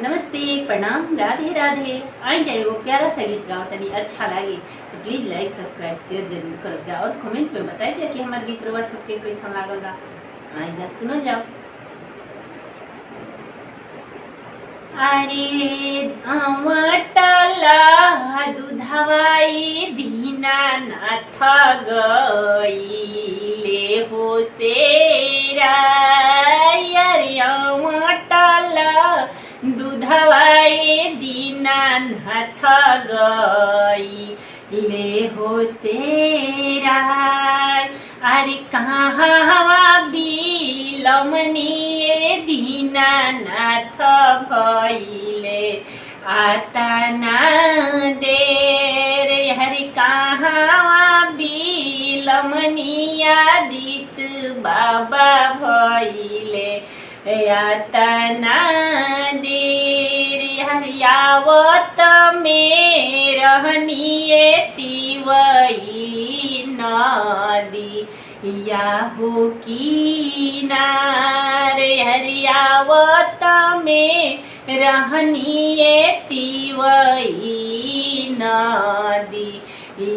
नमस्ते, प्रणाम, राधे राधे। आई जाए वो प्यारा सा गीत गाओ तनी अच्छा लगे तो प्लीज लाइक सब्सक्राइब शेयर जरूर कर जाओ और कमेंट में बताए जाए कि हमारे गीत रवा सबके कैसा लागल बा। आई जा सुनो जाओ। अरे अमटला दूधवाई दीनानाथ गईले हो सेरा। अरे अमटला दूधवाई दीनानाथ गईले हो सेरा। अरे कहाँ बिलमनिए दीनानाथ भइले आता ना देर। हरि कहाँ बिलमनिया दीत बाबा भइले आता ना देर। हरि आवत में रहनिए तिवई नदी याहू किनारे। हरियावत में रहनिए तिवई नदी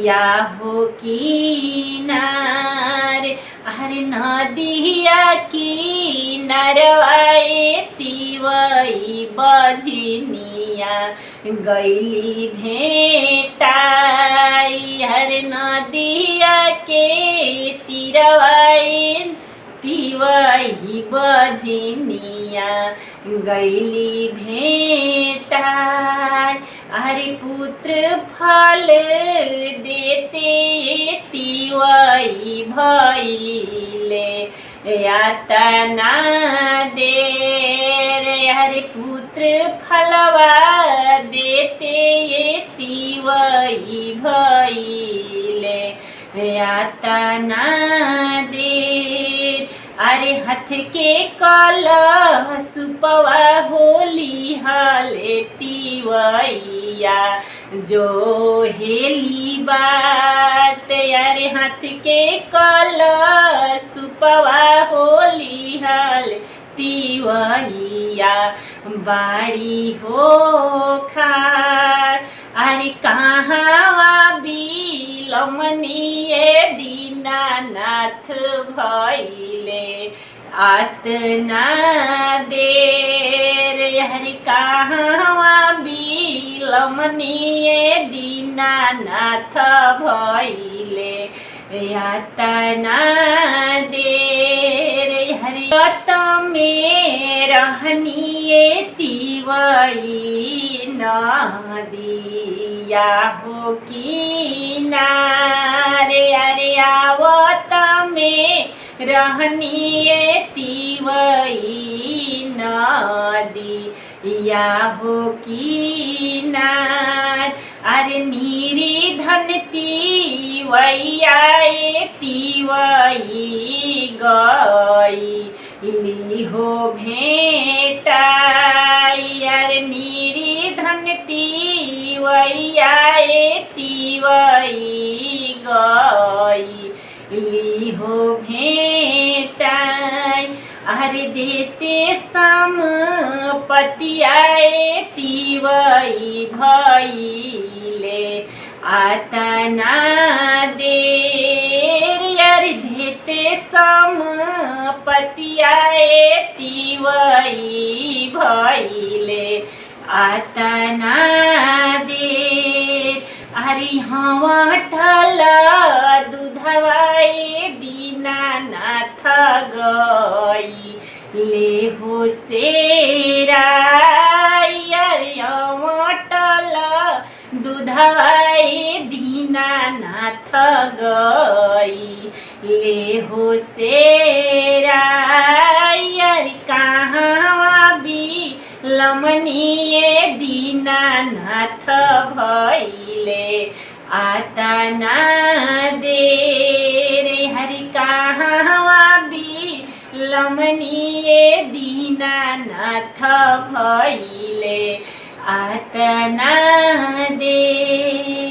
याहू किनारे। हरे नदिया किनारवाए तिवई बजनिया गैली भेटाई। हरे नदिया के तिरवाई तिवई बजनिया गैली भेटाई। हरे पुत्र फल देते तिवई भइले आता ना देर। हरे पुत्र फलवा देते तिवई भइले आता ना देर। अरे हाथ के कलशुपवा होली हले तिवैया जो हेली बाट। अरे हाथ के कलशुपवा होली हले तिवैया बाड़ी हो खार। अरे कहाँ बिलमनिए दीनानाथ भइले आतना देर। हरि कहाँ बिलमनिए दीनानाथ भइले आतना देर। हरि में रहनिए तिवई नदिया हो किनारे। अरे आवत में रहनिए तिवई नदी या हो किनार। अरे नीरी धन तिवैया तिवई गई हो भेटाई। अरे नीरी धन तिवैया तिवई गई हो भेटाई। अरे देते संपत्तियाए तिवई भइले आता ना देर। अरे देते संपत्तियाए तिवई भइले आता ना देर। अरे हवा ठला दूधवाई दीनानाथ गईले हो सेरा। अरे अमटला दूधवाई दीनानाथ गईले हो सेरा। अरे कहाँ बिलमनिए दीनानाथ भइले आता ना देर। हरि कहाँ बिलमनिए दीनानाथ भइले आता ना देर।